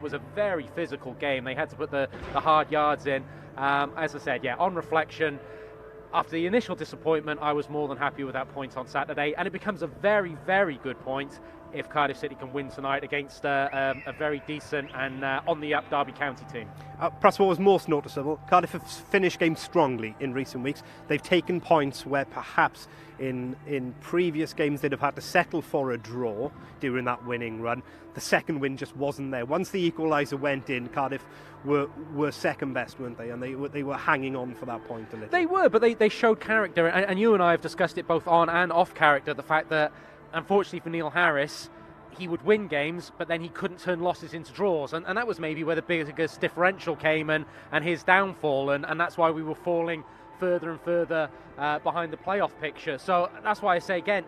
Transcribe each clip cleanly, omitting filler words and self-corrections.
was a very physical game. They had to put the hard yards in. As I said, yeah, on reflection, after the initial disappointment, I was more than happy with that point on Saturday, and it becomes a very, very good point if Cardiff City can win tonight against a very decent and on-the-up Derby County team. Perhaps what was most noticeable, Cardiff have finished games strongly in recent weeks. They've taken points where perhaps in previous games they'd have had to settle for a draw during that winning run. The second win just wasn't there. Once the equaliser went in, Cardiff were second best, weren't they? And they were hanging on for that point a little. They were, but they showed character, and you and I have discussed it both on and off character, the fact that unfortunately for Neil Harris, he would win games, but then he couldn't turn losses into draws, and that was maybe where the biggest differential came and his downfall, and that's why we were falling further and further behind the playoff picture. So that's why I say again,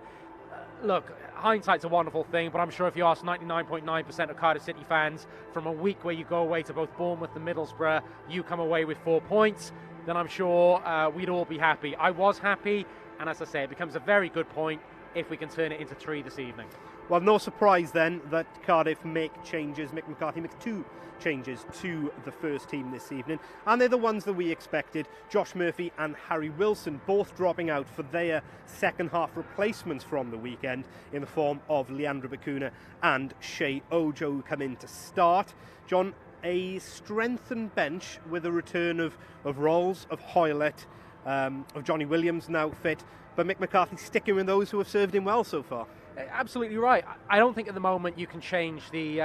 look, hindsight's a wonderful thing, but I'm sure if you ask 99.9% of Cardiff City fans, from a week where you go away to both Bournemouth and Middlesbrough, you come away with 4 points, then I'm sure we'd all be happy. I was happy, and as I say, it becomes a very good point if we can turn it into 3 this evening. Well, no surprise then that Cardiff make changes. Mick McCarthy makes 2 changes to the first team this evening, and they're the ones that we expected. Josh Murphy and Harry Wilson both dropping out for their second half replacements from the weekend in the form of Leandro Bacuna and Shea Ojo, who come in to start. John, a strengthened bench with the return of Rolls, of Hoylett, of Johnny Williams now fit, but Mick McCarthy sticking with those who have served him well so far. Absolutely right. I don't think at the moment you can change the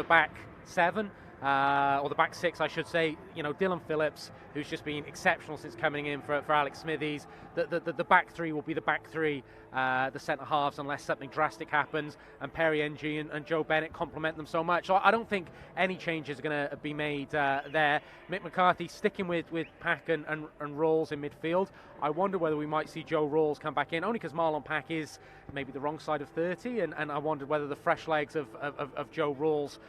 back 7 or the back 6, I should say. You know, Dylan Phillips, who's just been exceptional since coming in for Alex Smithies. The back 3 will be the back 3, the centre halves, unless something drastic happens, and Perry Ng and Joe Bennett complement them so much. So I don't think any changes are going to be made there. Mick McCarthy sticking with Pack and Rawls in midfield. I wonder whether we might see Joe Rawls come back in, only because Marlon Pack is maybe the wrong side of 30, and I wondered whether the fresh legs of Joe Rawls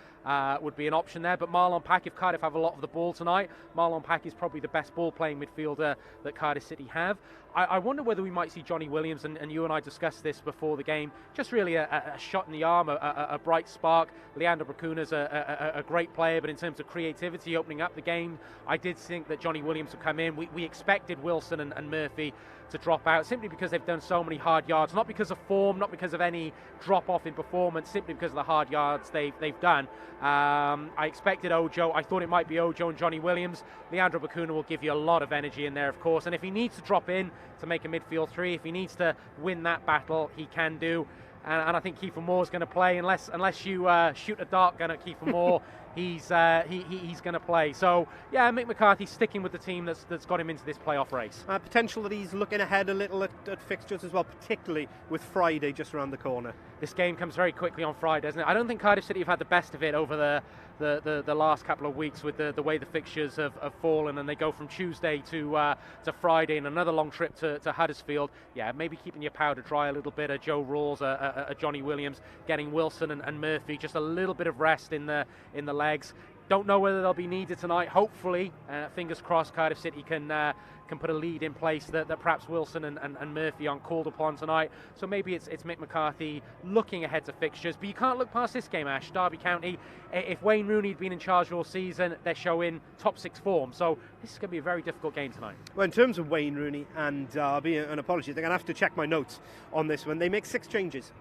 would be an option there. But Marlon Pack, if Cardiff have a lot of the ball tonight, Marlon Pack is probably the best ball-playing midfielder that Cardiff City have. I wonder whether we might see Johnny Williams, and you and I discussed this before the game, just really a shot in the arm, a bright spark. Leandro Bacuna's a great player, but in terms of creativity, opening up the game, I did think that Johnny Williams would come in. We expected Wilson and Murphy to drop out simply because they've done so many hard yards, not because of form, not because of any drop-off in performance, simply because of the hard yards they've done. I expected Ojo. I thought it might be Ojo and Johnny Williams. Leandro Bacuna will give you a lot of energy in there, of course, and if he needs to drop in to make a midfield 3, if he needs to win that battle, he can do. And I think Kiefer Moore's going to play unless you shoot a dart gun at Kiefer Moore. He's going to play. So yeah, Mick McCarthy sticking with the team that's got him into this playoff race. Potential that he's looking ahead a little at fixtures as well, particularly with Friday just around the corner. This game comes very quickly on Friday, doesn't it? I don't think Cardiff City have had the best of it over the last couple of weeks with the way the fixtures have fallen, and they go from Tuesday to Friday and another long trip to Huddersfield. Yeah, maybe keeping your powder dry a little bit. A Joe Rawls, a Johnny Williams, getting Wilson and Murphy just a little bit of rest in the legs. Don't know whether they'll be needed tonight. Hopefully, fingers crossed, Cardiff City can put a lead in place that perhaps Wilson and Murphy aren't called upon tonight. So maybe it's Mick McCarthy looking ahead to fixtures. But you can't look past this game, Ash. Derby County, if Wayne Rooney had been in charge all season, they're showing top 6 form. So this is going to be a very difficult game tonight. Well, in terms of Wayne Rooney and Derby, an apology, they're going to have to check my notes on this one. They make 6 changes,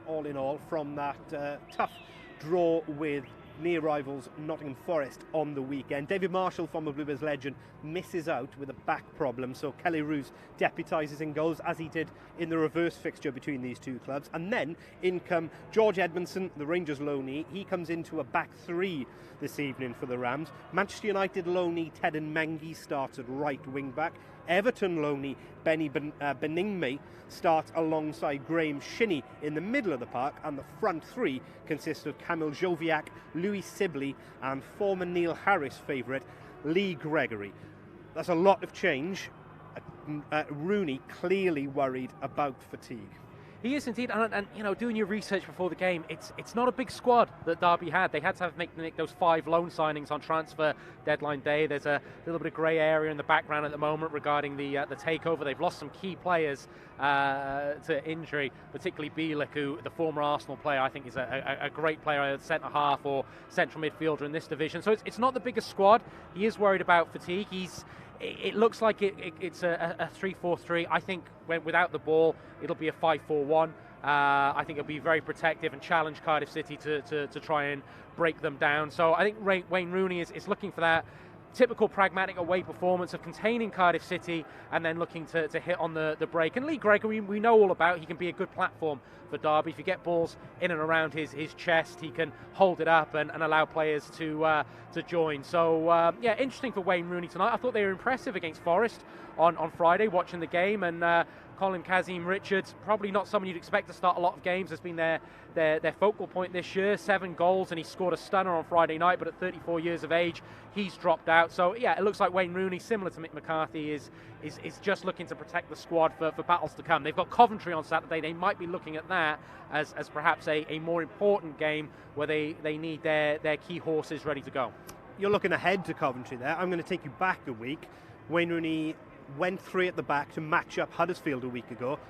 all in all, from that tough draw with near rivals Nottingham Forest on the weekend. David Marshall, former Bluebirds legend, misses out with a back problem, so Kelly Roos deputises in goals, as he did in the reverse fixture between these two clubs. And then in come George Edmondson, the Rangers loanee. He comes into a back 3 this evening for the Rams. Manchester United loanee Ted Mengi starts at right wing back. Everton loanee Benny Beningme starts alongside Graham Shinney in the middle of the park, and the front 3 consists of Kamil Joviak, Louis Sibley and former Neil Harris favourite Lee Gregory. That's a lot of change. Rooney clearly worried about fatigue. He is indeed, and you know, doing your research before the game, it's not a big squad that Derby had. They had to make those 5 loan signings on transfer deadline day. There's a little bit of grey area in the background at the moment regarding the takeover. They've lost some key players to injury, particularly Bielik, who, the former Arsenal player, I think is a great player, either centre half or central midfielder in this division. So it's not the biggest squad. He is worried about fatigue. It looks like it's a 3-4-3. I think without the ball, it'll be a 5-4-1. I think it'll be very protective and challenge Cardiff City to try and break them down. So I think Wayne Rooney is looking for that typical pragmatic away performance of containing Cardiff City and then looking to hit on the break. And Lee Gregory, we know all about. He can be a good platform for Derby. If you get balls in and around his chest, he can hold it up and allow players to join. So yeah, interesting for Wayne Rooney tonight. I thought they were impressive against Forest on Friday, watching the game, and Colin Kazim-Richards, probably not someone you'd expect to start a lot of games, has been their focal point this year. 7 goals, and he scored a stunner on Friday night, but at 34 years of age, he's dropped out. So yeah, it looks like Wayne Rooney, similar to Mick McCarthy, is just looking to protect the squad for battles to come. They've got Coventry on Saturday. They might be looking at that as perhaps a more important game where they need their key horses ready to go. You're looking ahead to Coventry there. I'm going to take you back a week. Wayne Rooney went 3 at the back to match up Huddersfield a week ago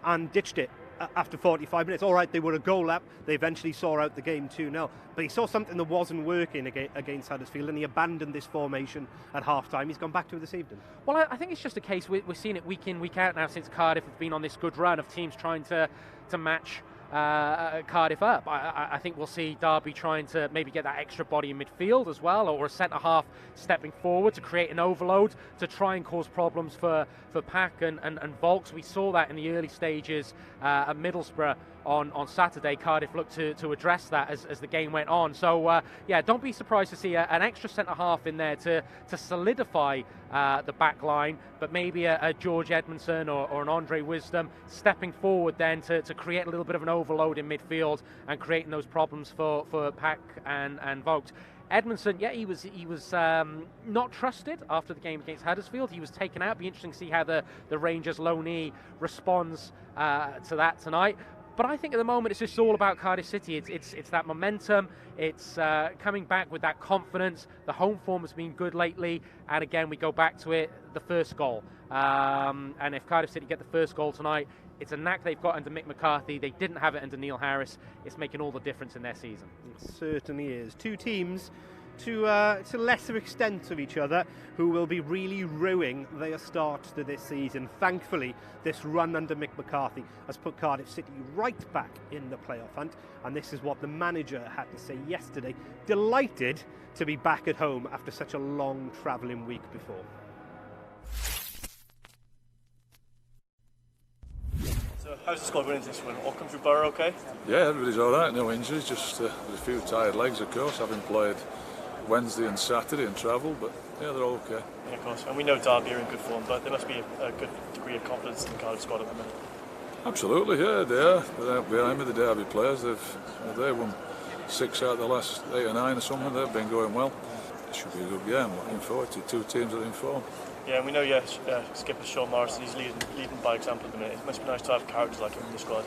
and ditched it after 45 minutes. All right, they were a goal up. They eventually saw out the game 2-0. But he saw something that wasn't working against Huddersfield, and he abandoned this formation at half-time. He's gone back to it this evening. Well, I think it's just a case, we're seeing it week in, week out now since Cardiff have been on this good run of teams trying to match Cardiff up. I think we'll see Derby trying to maybe get that extra body in midfield as well, or a centre-half stepping forward to create an overload to try and cause problems for Pack and Volks. We saw that in the early stages at Middlesbrough on Saturday. Cardiff looked to address that as the game went on. So yeah, don't be surprised to see an extra centre-half in there to solidify the back line, but maybe a George Edmondson or an Andre Wisdom stepping forward then to create a little bit of an overload in midfield and creating those problems for Pack and Vogt. Edmondson, yeah, he was not trusted after the game against Huddersfield. He was taken out. Be interesting to see how the Rangers loanee responds to that tonight. But I think at the moment it's just all about Cardiff City. It's that momentum. It's coming back with that confidence. The home form has been good lately, and again we go back to it. The first goal, and if Cardiff City get the first goal tonight, it's a knack they've got under Mick McCarthy. They didn't have it under Neil Harris. It's making all the difference in their season. It certainly is. 2 teams to lesser extent of each other who will be really ruining their start to this season. Thankfully, this run under Mick McCarthy has put Cardiff City right back in the playoff hunt, and this is what the manager had to say yesterday. Delighted to be back at home after such a long travelling week before. So how's the squad winning this one? All come through Borough okay? Yeah, everybody's all right, no injuries, just a few tired legs of course, having played Wednesday and Saturday and travelled, but yeah, they're all okay. Yeah, of course. And we know Derby are in good form, but there must be a good degree of confidence in the Cardiff squad at the minute. Absolutely, yeah, they are. They're behind me, the Derby players. They've won 6 out of the last 8 or 9 or something. They've been going well. It should be a good game. Looking forward to 2 teams that are in form. Yeah, and we know, skipper Sean Morrison, he's leading by example at the minute. It must be nice to have characters like him in the squad.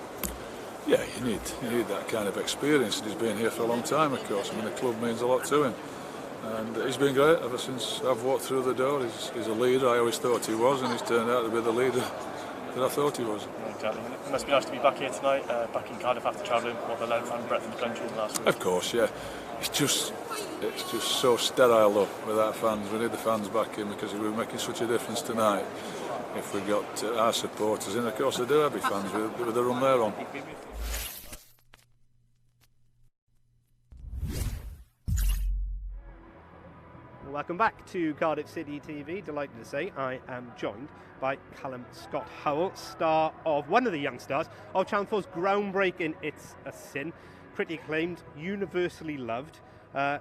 Yeah, you need that kind of experience, and he's been here for a long time, of course. I mean, the club means a lot to him. And he's been great ever since I've walked through the door. He's a leader, I always thought he was, and he's turned out to be the leader that I thought he was. Yeah, exactly. It must be nice to be back here tonight, back in Cardiff after travelling what the loud fan breadth of the country in the last week. Of course, yeah. It's just so sterile though without fans. We need the fans back in because we're making such a difference tonight. If we got our supporters in, of course they do have fans with the run they're on. Welcome back to Cardiff City TV. Delighted to say I am joined by Callum Scott Howells, star of one of the young stars of Channel 4's groundbreaking It's a Sin. Critically acclaimed, universally loved.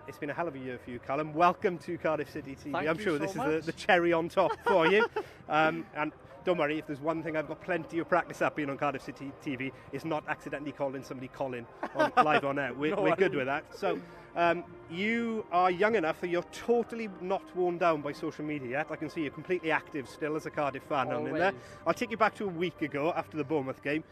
It's been a hell of a year for you, Callum. Welcome to Cardiff City TV. I'm sure this is the cherry on top for you. And don't worry, if there's one thing I've got plenty of practice at being on Cardiff City TV, it's not accidentally calling somebody Colin live on air. We're good with that. So you are young enough that you're totally not worn down by social media yet. I can see you're completely active still as a Cardiff fan on in there. I'll take you back to a week ago after the Bournemouth game.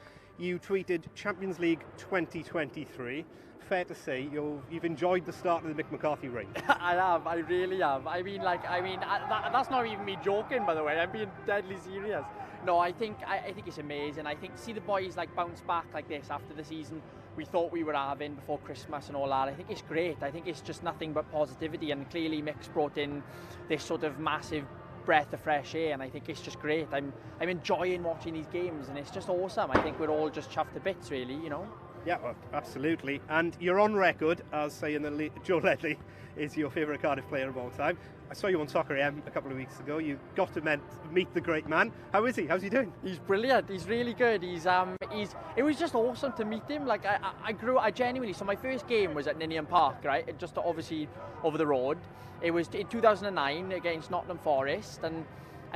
you tweeted Champions League 2023. Fair to say you've enjoyed the start of the Mick McCarthy reign. I have, I really have. That's not even me joking, by the way. I'm being deadly serious. No, I think it's amazing. I think to see the boys like bounce back like this after the season we thought we were having before Christmas and all that. I think it's great. I think it's just nothing but positivity, and clearly Mick's brought in this sort of massive breath of fresh air, and I think it's just great. I'm enjoying watching these games, and it's just awesome. I think we're all just chuffed to bits, really, you know. Yeah, well, absolutely. And you're on record as saying that Joe Ledley is your favourite Cardiff player of all time. I saw you on Soccer AM a couple of weeks ago. You got to meet the great man. How is he? How's he doing? He's brilliant. He's really good. It was just awesome to meet him. Like I genuinely. So my first game was at Ninian Park, right? Just obviously over the road. It was in 2009 against Nottingham Forest, and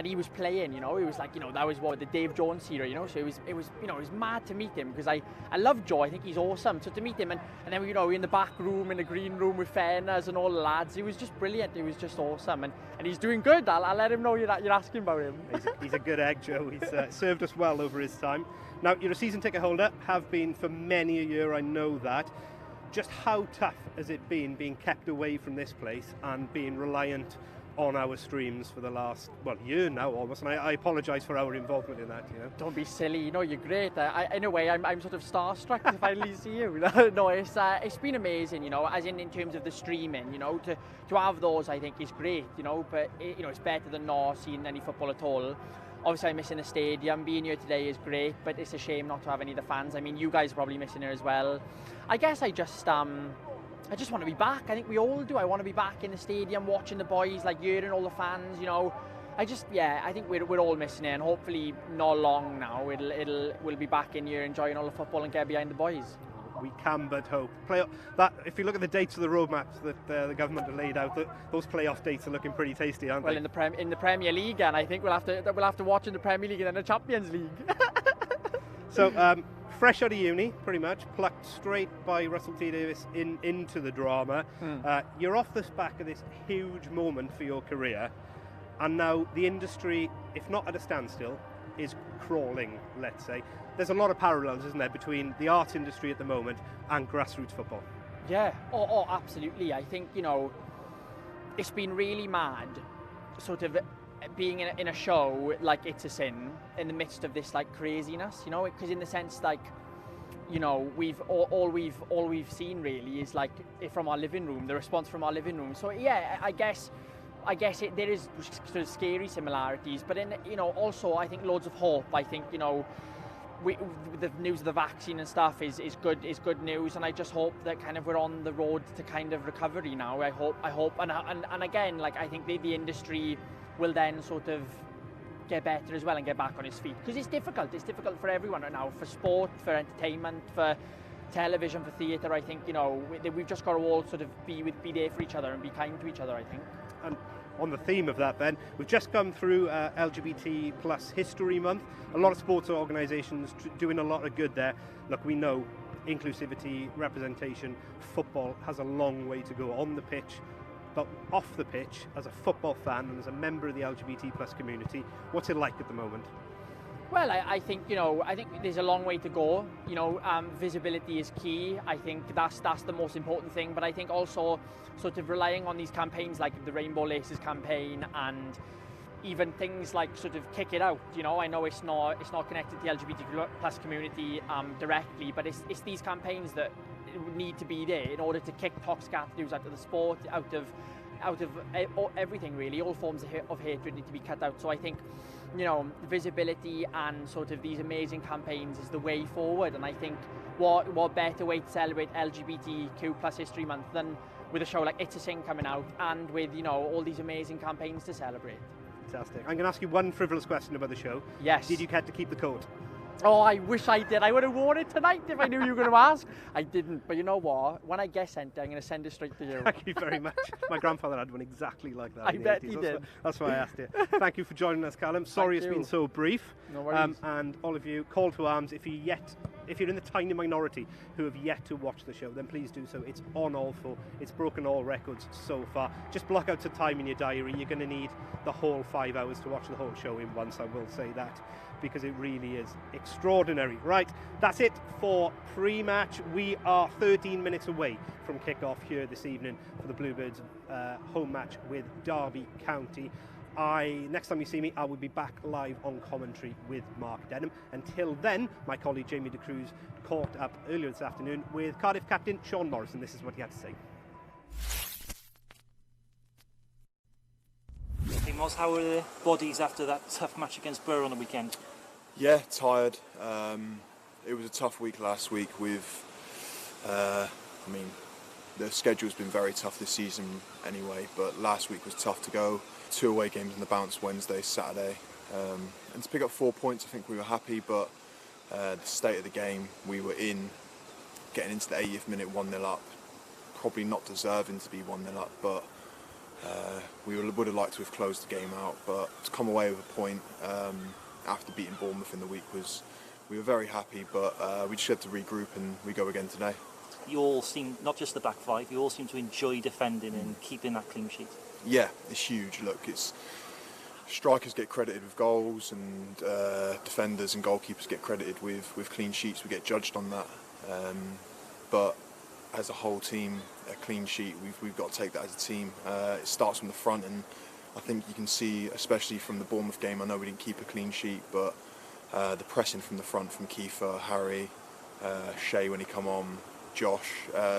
he was playing, you know. It was like, you know, that was the Dave Jones era, you know. So it was you know, it was mad to meet him because I love Joe. I think he's awesome. So to meet him and then, you know, in the back room, in the green room with Fenners and all the lads, it was just brilliant. It was just awesome, and he's doing good. I'll let him know you're asking about him. He's a good egg, Joe. He's served us well over his time. Now, you're a season ticket holder, have been for many a year, I know that. Just how tough has it been being kept away from this place and being reliant on our streams for the last, year now almost, and I apologise for our involvement in that, you know. Don't be silly, you know, you're great. In a way, I'm sort of starstruck to finally see you. No, it's been amazing, you know, as in terms of the streaming, you know, to have those, I think is great, you know, but you know, it's better than not seeing any football at all. Obviously, I'm missing the stadium. Being here today is great, but it's a shame not to have any of the fans. I mean, you guys are probably missing it as well. I guess I just want to be back. I think we all do. I want to be back in the stadium, watching the boys, like hearing all the fans. You know, I think we're all missing it, and hopefully not long now. We'll be back in here enjoying all the football and get behind the boys. We can but hope. That if you look at the dates of the roadmaps that the government have laid out, those playoff dates are looking pretty tasty, aren't they? Well, in the Premier League, and I think we'll have to watch in the Premier League and then the Champions League. So. Fresh out of uni, pretty much, plucked straight by Russell T Davies into the drama. You're off the back of this huge moment for your career, and now the industry, if not at a standstill, is crawling, let's say. There's a lot of parallels, isn't there, between the arts industry at the moment and grassroots football? Yeah, absolutely. I think, you know, it's been really mad, sort of being in a show like It's a Sin in the midst of this like craziness, you know, because in the sense, like, you know, all we've seen really is like from our living room, the response from our living room. So yeah, I guess there is sort of scary similarities, but in, you know, also I think loads of hope. I think, you know, the news of the vaccine and stuff is good news, and I just hope that kind of we're on the road to kind of recovery now. I hope, and again, like, I think the industry will then sort of get better as well and get back on its feet, because it's difficult for everyone right now, for sport, for entertainment, for television, for theatre. I think, you know, we've just got to all sort of be there for each other and be kind to each other, I think. And on the theme of that, Ben, we've just come through LGBT plus History Month. A lot of sports organisations doing a lot of good there. Look, we know inclusivity, representation, football has a long way to go on the pitch. But off the pitch, as a football fan and as a member of the LGBT plus community, what's it like at the moment? Well, I think, you know, I think there's a long way to go. You know, visibility is key. I think that's the most important thing. But I think also sort of relying on these campaigns like the Rainbow Laces campaign, and even things like sort of Kick It Out. You know, I know it's not connected to the LGBT plus community directly, but it's these campaigns that need to be there in order to kick toxic attitudes out of the sport, out of everything really. All forms of hatred need to be cut out. So I think, you know, visibility and sort of these amazing campaigns is the way forward. And I think what better way to celebrate LGBTQ plus History Month than with a show like It's a Sin coming out, and with, you know, all these amazing campaigns to celebrate. Fantastic. I'm going to ask you one frivolous question about the show. Yes. Did you get to keep the coat? Oh, I wish I did. I would have worn it tonight if I knew you were going to ask. I didn't, but you know what? When I get sent it, I'm going to send it straight to you. Thank you very much. My grandfather had one exactly like that. I bet he did. That's why I asked you. Thank you for joining us, Callum. Sorry it's been so brief. No worries. And all of you, call to arms if you yet if you're in the tiny minority who have yet to watch the show, then please do so. It's on All4. It's broken all records so far. Just block out some time in your diary. You're going to need the whole 5 hours to watch the whole show in once, I will say that, because it really is extraordinary. Right, that's it for pre-match. We are 13 minutes away from kick-off here this evening for the Bluebirds' home match with Derby County. Next time you see me, I will be back live on commentary with Mark Denham. Until then, my colleague Jamie De Cruz caught up earlier this afternoon with Cardiff captain Sean Morrison. This is what he had to say. Hey Moz, how were the bodies after that tough match against Borough on the weekend? Yeah, tired. It was a tough week last week with, the schedule's been very tough this season anyway, but last week was tough to go. 2 away games on the bounce, Wednesday, Saturday. And to pick up 4 points, I think we were happy, but the state of the game, we were getting into the 80th minute 1-0 up, probably not deserving to be 1-0 up, but we would have liked to have closed the game out. But to come away with a point after beating Bournemouth in the week we were very happy, but we just had to regroup and we go again today. You all seem, not just the back five, you all seem to enjoy defending and keeping that clean sheet. Yeah, it's huge. Look, strikers get credited with goals and defenders and goalkeepers get credited with clean sheets. We get judged on that. But as a whole team, a clean sheet, we've got to take that as a team. It starts from the front, and I think you can see, especially from the Bournemouth game, I know we didn't keep a clean sheet, but the pressing from the front from Kiefer, Harry, Shea when he come on, Josh,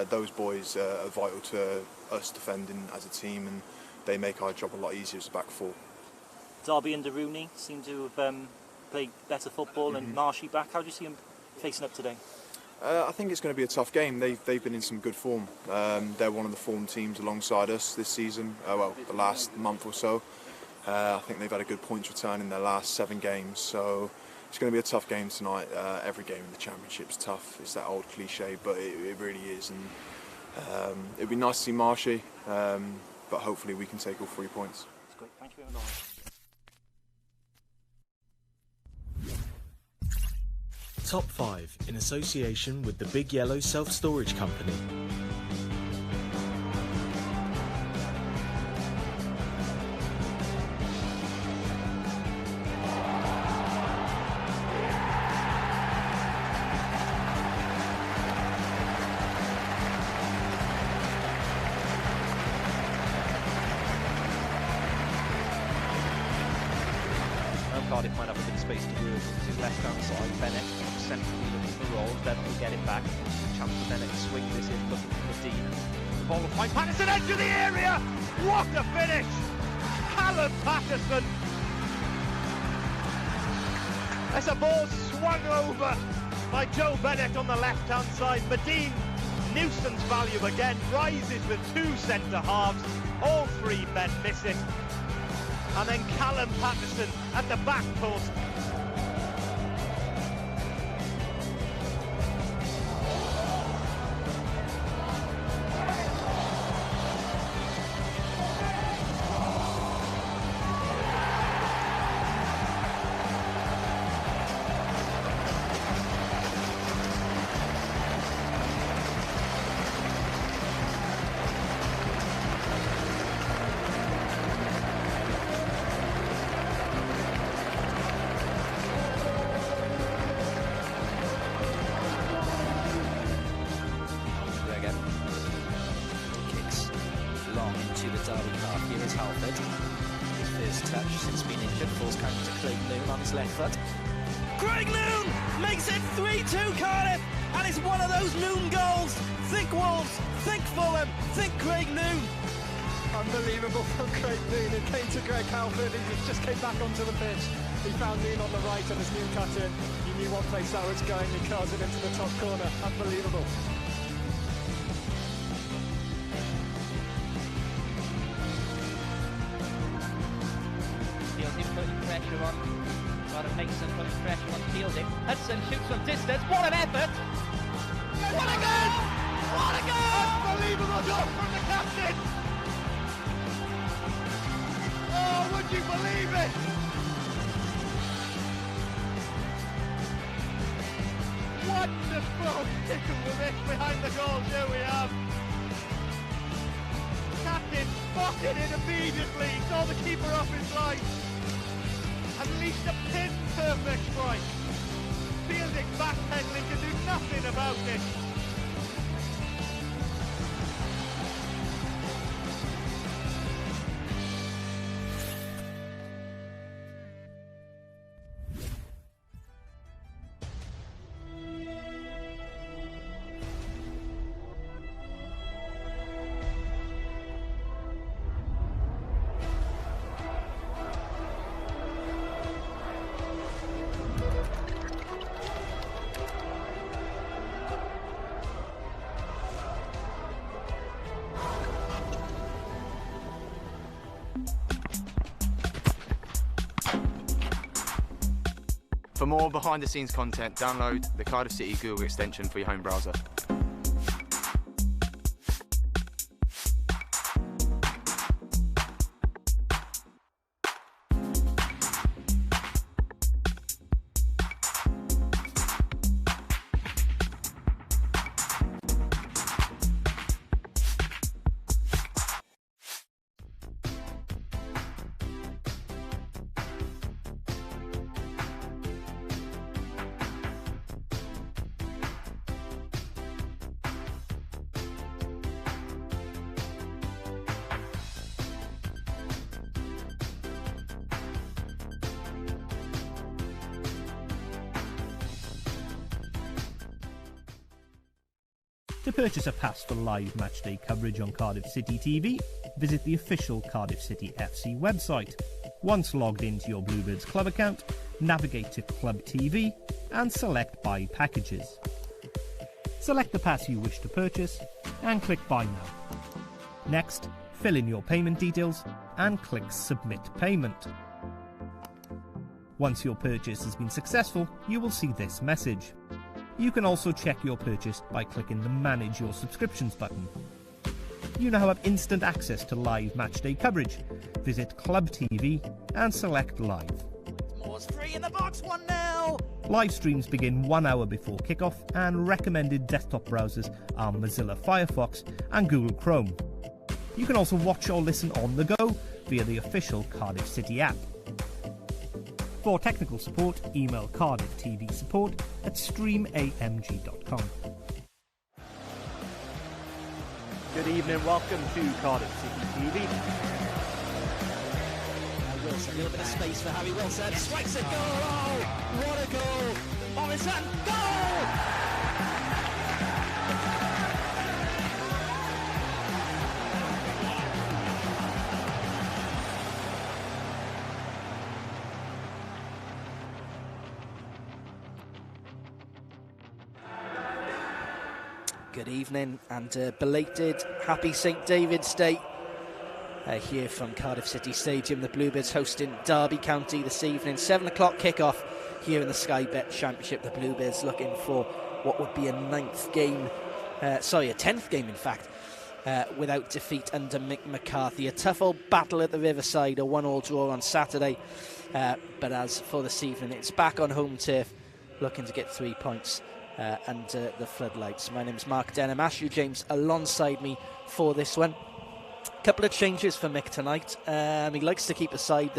those boys are vital to us defending as a team, and they make our job a lot easier as a back four. Derby under Rooney seem to have played better football, and Marshy back. How do you see him facing up today? I think it's going to be a tough game. They've been in some good form. They're one of the form teams alongside us this season, the last month or so. I think they've had a good points return in their last 7 games, so it's going to be a tough game tonight. Every game in the Championship's tough. It's that old cliche, but it really is. And it'd be nice to see Marshy, but hopefully we can take all 3 points. That's great. Thank you very much. Top 5 in association with the Big Yellow Self-Storage Company. Cardiff might have a bit of space to work with his left-hand side. Bennett centrally looking for Rolls. Bevan will get it back. Chance for Bennett to swing this in, looking for the Dean. The ball will find Patterson, edge of the area! What a finish! Callum Patterson! As a ball swung over by Joe Bennett on the left-hand side. Medine, nuisance value again, rises with 2 centre-halves. All 3 men miss it. And then Callum Patterson at the back post. Craig Noon makes it 3-2 Cardiff, and it's one of those Noon goals. Think Wolves, think Fulham, think Craig Noon. Unbelievable from Craig Noon. It came to Greg Halford, he just came back onto the pitch. He found Noon on the right and as Noon cut in, he knew what place that was going. He curls it into the top corner. Unbelievable. Pressure on. Got Mason putting pressure on Fielding. Hudson shoots from distance. What an effort! What a goal! What a goal! Unbelievable goal from the captain! Oh, would you believe it? What Well, Tickle with it behind the goal, here we have. Captain spotted it immediately, saw the keeper off his line. Unleashed a pin-perfect strike. Fielding backpedaling can do nothing about it. For more behind-the-scenes content, download the Cardiff City Google extension for your home browser. To purchase a pass for live matchday coverage on Cardiff City TV, visit the official Cardiff City FC website. Once logged into your Bluebirds Club account, navigate to Club TV and select Buy Packages. Select the pass you wish to purchase and click Buy Now. Next, fill in your payment details and click Submit Payment. Once your purchase has been successful, you will see this message. You can also check your purchase by clicking the Manage Your Subscriptions button. You now have instant access to live matchday coverage. Visit Club TV and select Live. More's free in the box, 1-0. Live streams begin 1 hour before kickoff, and recommended desktop browsers are Mozilla Firefox and Google Chrome. You can also watch or listen on the go via the official Cardiff City app. For technical support, email Cardiff TV support at streamamg.com. Good evening, welcome to Cardiff City TV. Wilson, a little bit of space for Harry Wilson, strikes a goal, oh, what a goal! Morrison, goal! Good evening and belated happy St David's Day here from Cardiff City Stadium. The Bluebirds hosting Derby County this evening. 7 o'clock kickoff here in the Sky Bet Championship. The Bluebirds looking for what would be a 10th game in fact, without defeat under Mick McCarthy. A tough old battle at the Riverside, a 1-1 draw on Saturday. But as for this evening, it's back on home turf, looking to get 3 points under the floodlights. My name's Mark Denham. Ashley James alongside me for this one. Couple of changes for Mick tonight. He likes to keep a side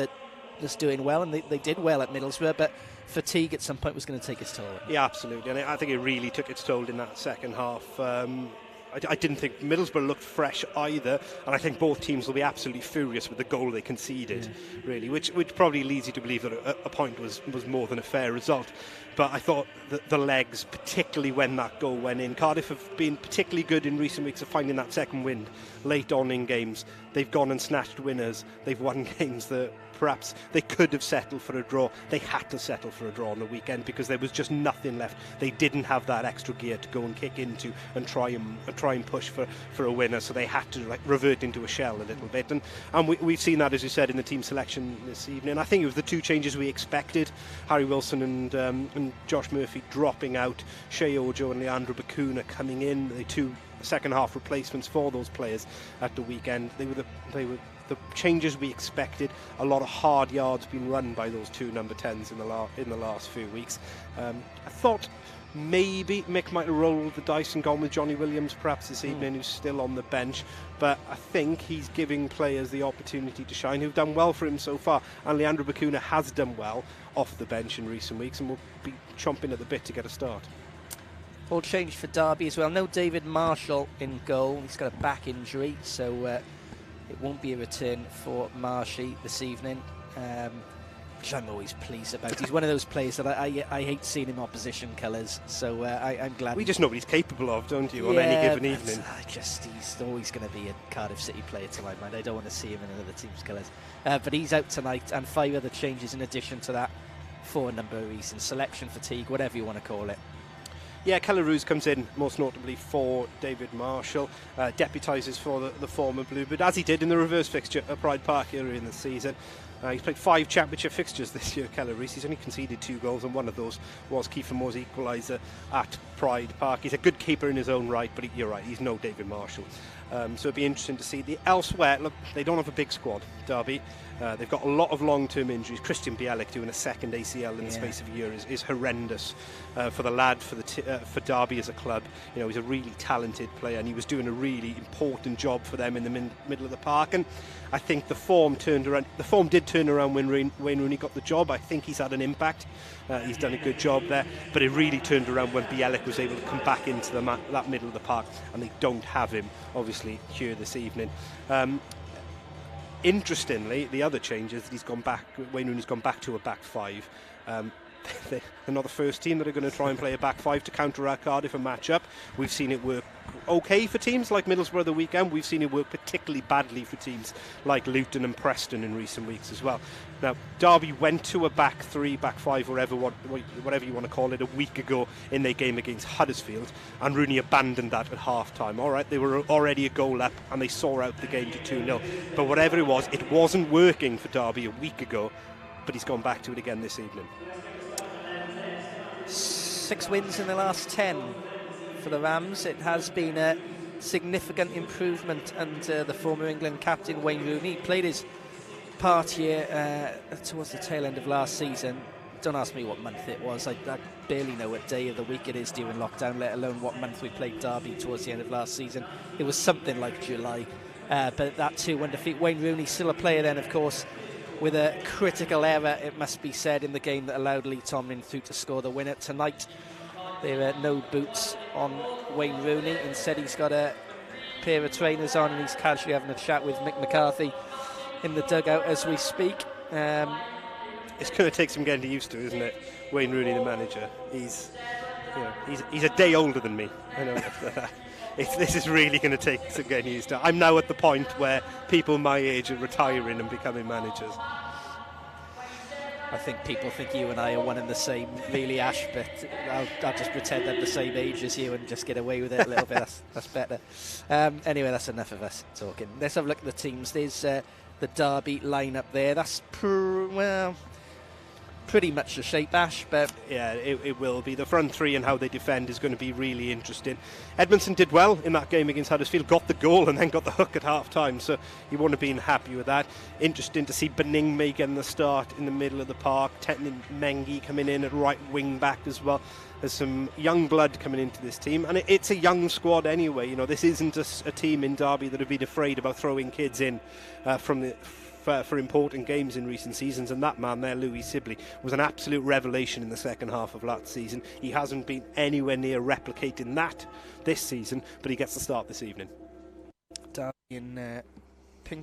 that's doing well, and they did well at Middlesbrough, but fatigue at some point was going to take its toll. Yeah, absolutely, and I think it really took its toll in that second half. I didn't think Middlesbrough looked fresh either, and I think both teams will be absolutely furious with the goal they conceded, really, which probably leads you to believe that a point was more than a fair result. But I thought that the legs, particularly when that goal went in, Cardiff have been particularly good in recent weeks of finding that second wind late on in games. They've gone and snatched winners. They've won games that perhaps they could have settled for a draw. They had to settle for a draw on the weekend because there was just nothing left. They didn't have that extra gear to go and kick into and try and push for a winner. So they had to revert into a shell a little bit. And we've seen that, as you said, in the team selection this evening. I think it was the two changes we expected: Harry Wilson and Josh Murphy dropping out, Shea Ojo and Leandro Bacuna coming in. The two second half replacements for those players at the weekend. They were the changes we expected. A lot of hard yards being run by those two number 10s in the last few weeks. I thought maybe Mick might have rolled the dice and gone with Johnny Williams perhaps this evening, who's still on the bench. But I think he's giving players the opportunity to shine who've done well for him so far. And Leandro Bacuna has done well off the bench in recent weeks and will be chomping at the bit to get a start. All change for Derby as well. No David Marshall in goal. He's got a back injury, so it won't be a return for Marshy this evening. Which I'm always pleased about. He's one of those players that I hate seeing him opposition colours, so I'm glad. We just know what he's capable of, don't you, on any given evening? He's always going to be a Cardiff City player to my mind. I don't want to see him in another team's colours. But he's out tonight, and 5 other changes in addition to that for a number of reasons. Selection fatigue, whatever you want to call it. Yeah, Kelleroos comes in most notably for David Marshall, deputises for the former Bluebird, as he did in the reverse fixture at Pride Park earlier in the season. He's played 5 championship fixtures this year, Kelleroos. He's only conceded 2 goals, and one of those was Kiefer Moore's equaliser at Pride Park. He's a good keeper in his own right, but you're right, he's no David Marshall. So it'd be interesting to see. Elsewhere, look, they don't have a big squad, Derby. They've got a lot of long-term injuries. Christian Bielik doing a second ACL in the space of a year is horrendous for the lad, for Derby as a club. You know, he's a really talented player, and he was doing a really important job for them in the middle of the park. And I think the form turned around. The form did turn around when Wayne Rooney got the job. I think he's had an impact. He's done a good job there, but it really turned around when Bielik was able to come back into that middle of the park, and they don't have him obviously here this evening. Interestingly, the other change is that he's gone back. Wayne Rooney's gone back to a back 5. They're not the first team that are going to try and play a back 5 to counteract Cardiff and match up. We've seen it work okay for teams like Middlesbrough the weekend. We've seen it work particularly badly for teams like Luton and Preston in recent weeks as well. Now, Derby went to a back 3, back 5, whatever you want to call it, a week ago in their game against Huddersfield, and Rooney abandoned that at half-time. All right, they were already a goal up, and they saw out the game to 2-0. But whatever it wasn't working for Derby a week ago, but he's gone back to it again this evening. 6 wins in the last 10 for the Rams. It has been a significant improvement under the former England captain Wayne Rooney. He played his part here towards the tail end of last season. Don't ask me what month it was. I barely know what day of the week it is during lockdown, let alone what month we played Derby towards the end of last season. It was something like July. But that 2-1 defeat. Wayne Rooney still a player then, of course, with a critical error, it must be said, in the game that allowed Lee Tomlin through to score the winner. Tonight, there are no boots on Wayne Rooney. Instead, he's got a pair of trainers on, and he's casually having a chat with Mick McCarthy in the dugout as we speak. It's going to take some getting used to, isn't it? Wayne Rooney, the manager. He's a day older than me. I know that. This is really going to take some getting used to. I'm now at the point where people my age are retiring and becoming managers. I think people think you and I are one and the same, really, Ash, but I'll just pretend I'm the same age as you and just get away with it a little bit. That's better. Anyway, that's enough of us talking. Let's have a look at the teams. There's the Derby lineup there. That's pretty much the shape, Ash, but yeah, it will be. The front 3 and how they defend is going to be really interesting. Edmondson did well in that game against Huddersfield, got the goal and then got the hook at half-time, so he wouldn't have been happy with that. Interesting to see Beningme getting the start in the middle of the park, Teton Mengi coming in at right wing back as well. There's some young blood coming into this team, and it's a young squad anyway. You know, this isn't a team in Derby that have been afraid about throwing kids in for important games in recent seasons, and that man there, Louis Sibley, was an absolute revelation in the second half of last season. He hasn't been anywhere near replicating that this season, but he gets the start this evening. Derby in